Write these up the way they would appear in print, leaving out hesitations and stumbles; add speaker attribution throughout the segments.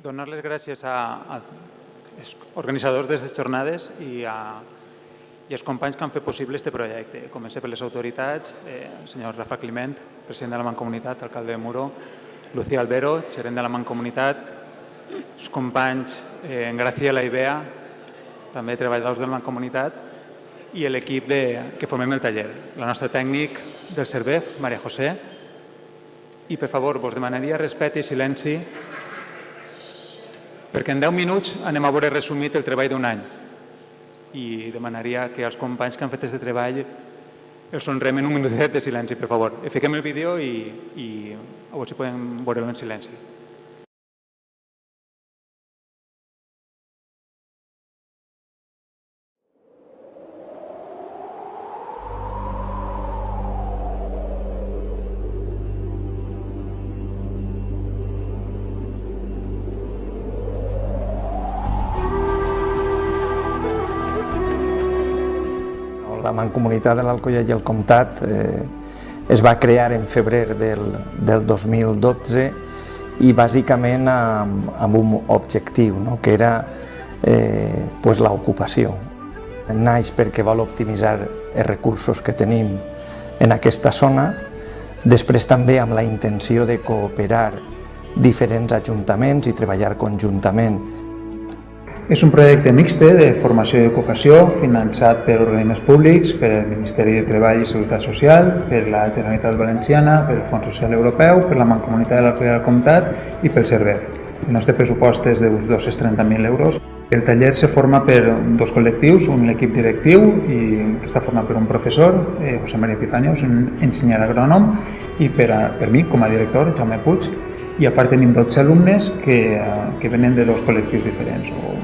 Speaker 1: donar les gràcies als organitzadors d'aquestes jornades i als companys que han fet possible aquest projecte. Comencem per les autoritats, el senyor Rafa Climent, president de la Mancomunitat, alcalde de Muro, Lucía Albero, gerent de la Mancomunitat, els companys Graciela i Bea, també treballadors de la Mancomunitat, i l'equip que formem el taller, la nostra tècnic del CERVEF, Maria José. I, per favor, vos demanaria respecte i silenci, perquè en 10 minuts anem a veure resumit el treball d'un any. I demanaria que els companys que han fet aquest treball els honrem en un minutet de silenci, per favor. Fiquem el vídeo i a veure si podem veure-lo en silenci.
Speaker 2: La Mancomunitat de l'Alcoià i el Comtat es va crear en febrer del 2012 i bàsicament amb un objectiu, que era l'ocupació. Naix perquè vol optimitzar els recursos que tenim en aquesta zona, després també amb la intenció de cooperar diferents ajuntaments i treballar conjuntament.
Speaker 1: És un projecte mixte de formació i ocupació finançat per organismes públics, per el Ministeri de Treball i Seguretat Social, per la Generalitat Valenciana, per el Fons Social Europeu, per la Mancomunitat de l'Alcoià i el Comtat i pel CERVEF. El nostre pressupost és d'uns 230.000 euros. El taller se forma per dos col·lectius, un l'equip directiu, que està format per un professor, José María Epifanio, un ensenyant agrònom, i per mi, com a director, Jaume Puig, i a part tenim 12 alumnes que venen de dos col·lectius diferents, o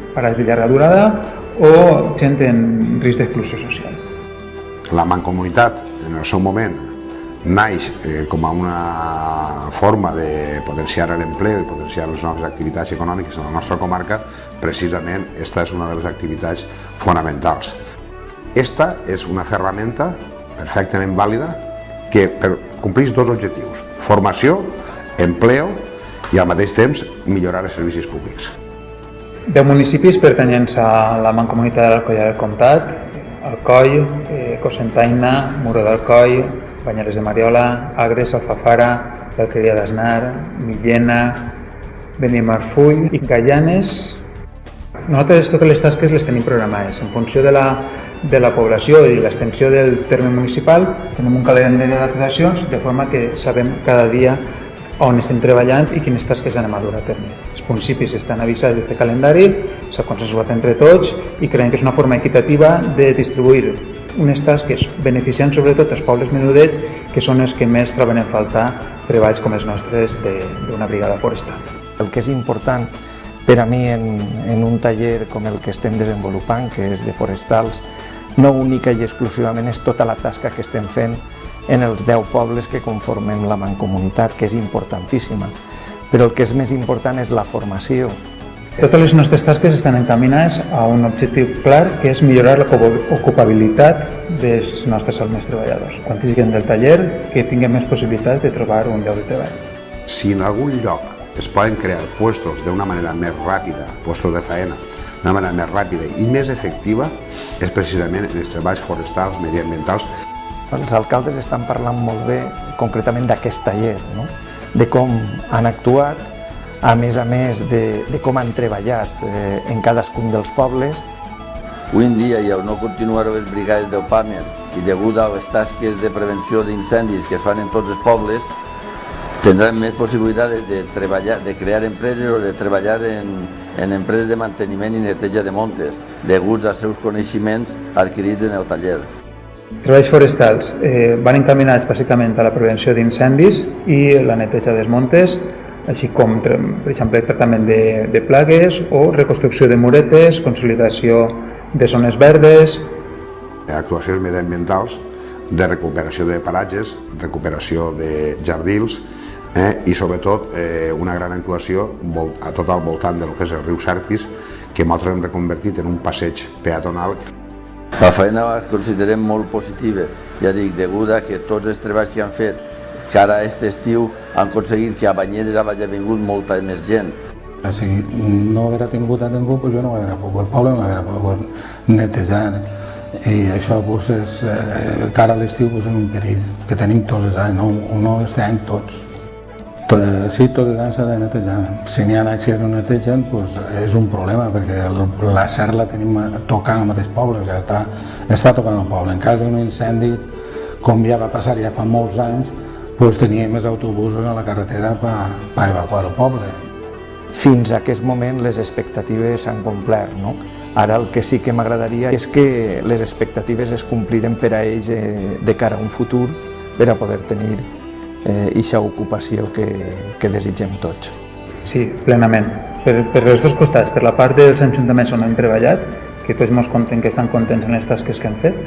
Speaker 1: parats de llarga durada o gent en risc d'exclusió social.
Speaker 3: La Mancomunitat, en el seu moment, naix com a una forma de potenciar l'empleo i potenciar les noves activitats econòmiques en la nostra comarca. Precisament, aquesta és una de les activitats fonamentals. Esta és una ferramenta perfectament vàlida que compleix dos objectius: formació, empleo i al mateix temps millorar els servicis públics.
Speaker 1: 10 municipis pertanyents a la Mancomunitat de l'Alcoià i el Comtat: Alcoi, Cocentaina, Muro d'Alcoi, Banyeres de Mariola, Agres, Alfafara, l'Alqueria d'Asnar, Millena, Benimarfull i Gaianes. Nosaltres totes les tasques les tenim programades. En funció de la població i l'extensió del terme municipal tenim un calendari d'actuacions, de forma que sabem cada dia on estem treballant i quines tasques anem a dur a terme. Els municipis estan avisats d'aquest calendari, s'ha consensuat entre tots i creiem que és una forma equitativa de distribuir unes tasques beneficiant sobretot els pobles menudets, que són els que més troben en falta treballs com els nostres d'una brigada forestal.
Speaker 2: El que és important per a mi en un taller com el que estem desenvolupant, que és de forestals, no única i exclusivament és tota la tasca que estem fent en els 10 pobles que conformem la Mancomunitat, que és importantíssima, però el que és més important és la formació.
Speaker 1: Totes les nostres tasques estan encaminades a un objectiu clar, que és millorar l'ocupabilitat dels nostres alumnes treballadors. Quan siguin del taller, que tinguem més possibilitats de trobar un lloc de treball.
Speaker 3: Si en algun lloc es poden crear puestos d'una manera més ràpida, puestos de faena, d'una manera més ràpida i més efectiva, és precisament en els treballs forestals, mediambientals.
Speaker 2: Els alcaldes estan parlant molt bé, concretament d'aquest taller, de com han actuat, a més de com han treballat en cadascun dels pobles.
Speaker 4: Avui en dia, i al no continuar les brigades d'Opàmer i degut a les tasques de prevenció d'incendis que es fan en tots els pobles, tindran més possibilitats de treballar, de crear empreses o de treballar en empreses de manteniment i neteja de montes, deguts als seus coneixements adquirits en el taller.
Speaker 1: Treballs forestals van encaminats bàsicament a la prevenció d'incendis i la neteja dels montes, així com, per exemple, tractament de plagues o reconstrucció de muretes, consolidació de zones verdes.
Speaker 3: Actuacions mediambientals de recuperació de paratges, recuperació de jardins i sobretot una gran actuació a tot al voltant del que és el riu Serpis, que nosaltres hem reconvertit en un passeig peatonal.
Speaker 4: La feina la considerem molt positiva, ja dic, degut a que tots els treballs que han fet, que ara aquest estiu han aconseguit que a Banyeres hagi vingut molta més gent.
Speaker 5: Si no haguera tingut a ningú, jo no hauria pogut, el poble no hauria pogut netejar. I això és, cara a l'estiu, és un perill que tenim tots els anys, no este any tots. Sí, tots els anys s'ha de netejar. Si n'hi ha anys que no netegen, és un problema, perquè la SER la tenim tocant al mateix poble, està tocant el poble. En cas d'un incendi, com ja va passar ja fa molts anys, teníem els autobusos a la carretera per evacuar el poble.
Speaker 2: Fins a aquest moment les expectatives s'han complert, no? Ara el que sí que m'agradaria és que les expectatives es compliren per a ells de cara a un futur per a poder tenir aquesta ocupació que desitgem tots.
Speaker 1: Sí, plenament. Per els dos costats, per la part dels ajuntaments on hem treballat, que tots ens conten que estan contents en les tasques que han fet,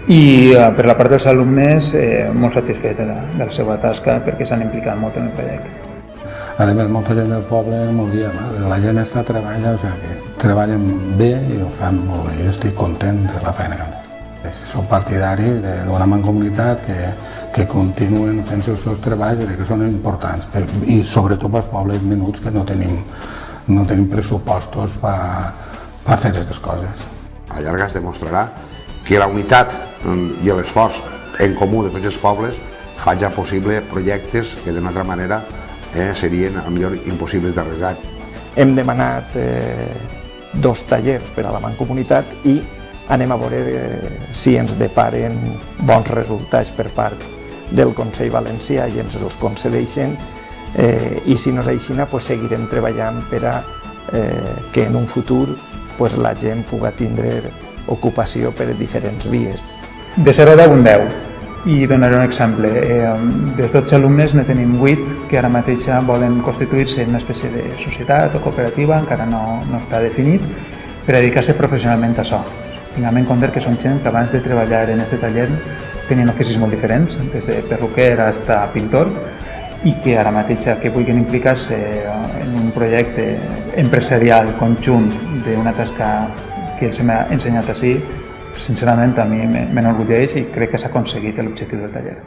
Speaker 1: i per la part dels alumnes molt satisfet de la seva tasca perquè s'han implicat molt en el projecte.
Speaker 5: A més, molta gent del poble molt guia, la gent està treballant, treballen bé i ho fan molt bé. Jo estic content de la feina que han fet. Soc partidari d'una mancomunitat que continuen fent els seus treballs i que són importants, i sobretot pels pobles menuts que no tenim pressupostos per fer aquestes coses.
Speaker 3: A la llarga es demostrarà que la unitat i l'esforç en comú de tots els pobles fa ja possible projectes que d'una altra manera serien millor impossibles de realitzar.
Speaker 2: Hem demanat 2 tallers per a la mancomunitat i anem a veure si ens deparen bons resultats per part del Consell Valencià i ens els concedeixen, i si no és així, seguirem treballant per a que en un futur la gent pugui tindre ocupació per diferents vies.
Speaker 1: De 0 a 10, un 10. I donaré un exemple. Dels 12 alumnes ne tenim 8 que ara mateix volen constituir-se en una espècie de societat o cooperativa, encara no està definit, per a dedicar-se professionalment a això. Tinguem en compte que són gent que abans de treballar en aquest taller tenien oficis molt diferents, des de perruquer fins a pintor, i que ara mateix que vulguin implicar-se en un projecte empresarial conjunt d'una tasca que els hem ensenyat així, sincerament a mi m'enorgulleix i crec que s'ha aconseguit l'objectiu del taller.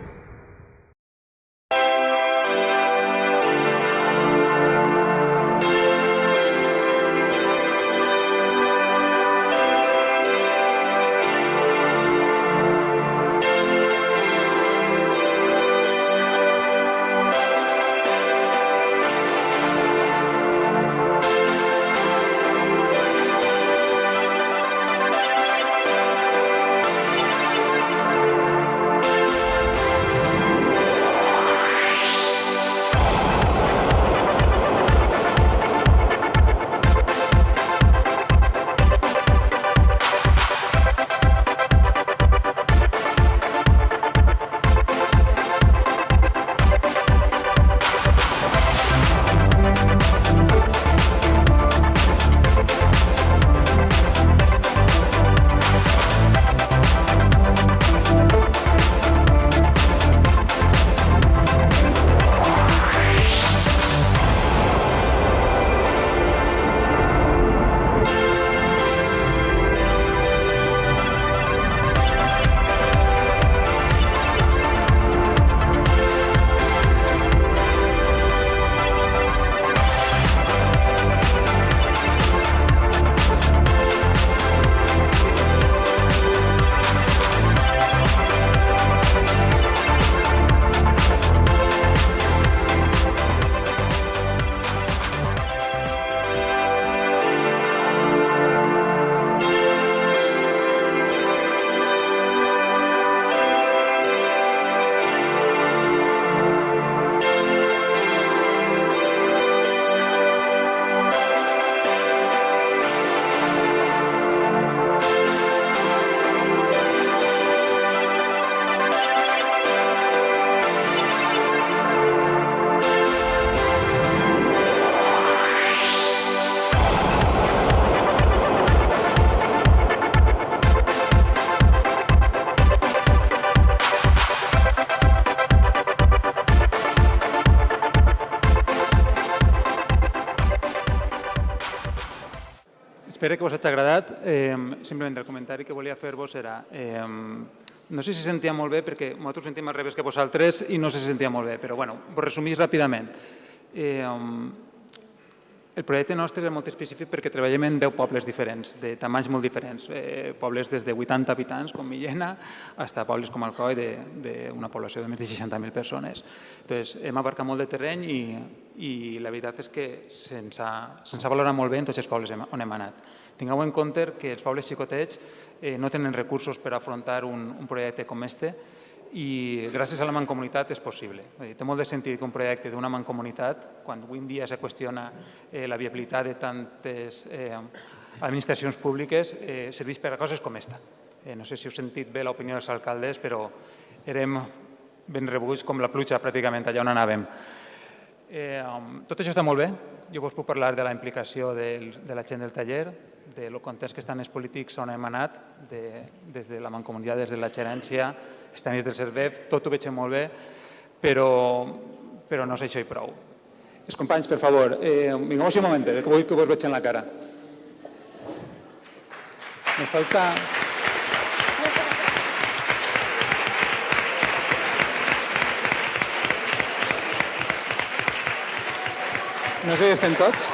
Speaker 1: Espero que us hagi agradat. Simplement el comentari que volia fer-vos era... No sé si sentia molt bé, perquè nosaltres sentim al revés que vosaltres i no sé si sentia molt bé, però bueno, vos resumís ràpidament. El projecte nostre és molt específic perquè treballem en 10 pobles diferents, de tamanys molt diferents. Pobles des de 80 habitants, com Millena, fins a pobles com Alcoi, d'una població de més de 60.000 persones. Entonces, hem abarcat molt de terreny i la veritat és que se'ns ha valorat molt bé en tots els pobles on hem anat. Tingueu en compte que els pobles xicotets no tenen recursos per afrontar un projecte com este, i gràcies a la mancomunitat és possible. Té molt de sentit que un projecte d'una mancomunitat, quan avui en dia se qüestiona la viabilitat de tantes administracions públiques, serveix per a coses com esta. No sé si heu sentit bé l'opinió dels alcaldes, però érem ben rebuts com la pluja pràcticament allà on anàvem. Tot això està molt bé. Jo vos puc parlar de la implicació de la gent del taller, del context que estan els polítics on hem anat, des de la mancomunitat, des de la gerència, els tècnics del CERVEF, tot ho veig molt bé, però no és això i prou. Els companys, per favor, vingueu un momentet, que vull que vos veig en la cara. Me falta... No sé si estem tots.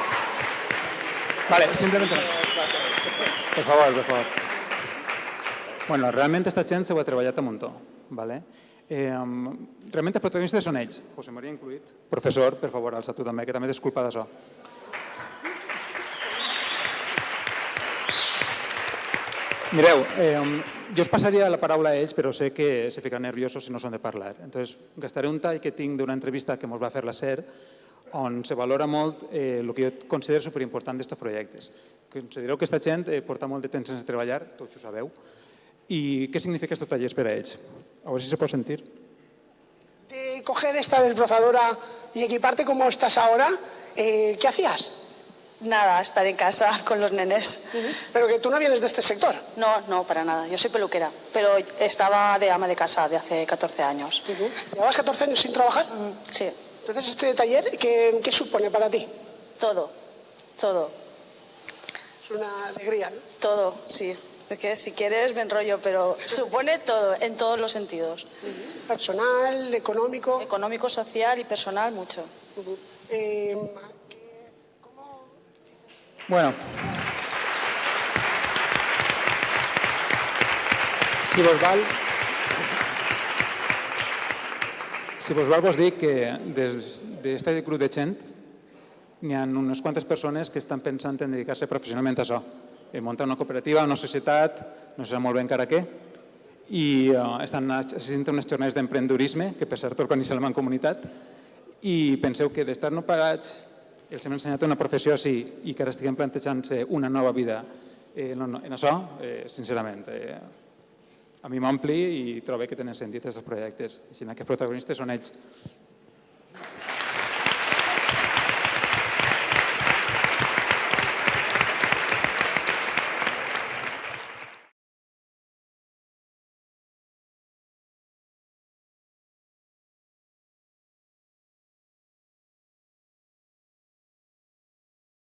Speaker 1: Vale, simplemente... Per favor. Bueno, realment esta gent s'ho ha treballat a muntó. Realment els protagonistes són ells. José María incluït. Professor, per favor, alça tu també, que també és culpa d'això. Mireu, jo us passaria la paraula a ells, però sé que se fiquen nerviosos si no són de parlar. Entonces, gastaré un tall que tinc d'una entrevista que ens va fer la SER, on se valora molt el que jo considero superimportant d'aquests projectes. Considereu que aquesta gent porta molt de temps sense treballar, tots ho sabeu, i què significa estos tallers per a ells? A veure si se pot sentir.
Speaker 6: De coger esta desbrozadora y equiparte como estás ahora, ¿qué hacías?
Speaker 7: Nada, estar en casa con los nenes.
Speaker 6: Pero que tú no vienes de este sector.
Speaker 7: No, para nada. Yo soy peluquera, pero estaba de ama de casa de hace 14 años.
Speaker 6: ¿Llevabas 14 años sin trabajar?
Speaker 7: Sí.
Speaker 6: Entonces, este taller, ¿qué supone para ti?
Speaker 7: Todo.
Speaker 6: Es una alegría, ¿no?
Speaker 7: Todo, sí. Porque si quieres me enrollo, pero supone todo, en todos los sentidos.
Speaker 6: Personal, económico.
Speaker 7: Económico, social y personal, mucho.
Speaker 1: Bueno, si vos val vos dic que des d'aquest grup de gent n'hi ha unes quantes persones que estan pensant en dedicar-se professionalment a això. Muntar una cooperativa, una societat, no sé molt bé encara què, i estan assistint a unes jornades d'emprendedorisme, que per cert organitza la Mancomunitat, i penseu que d'estar no parats, els hem ensenyat una professió així i que ara estiguem plantejant-se una nova vida en això, sincerament, a mi m'ompli i trobo que tenen sentit aquests projectes. Així que els protagonistes són ells.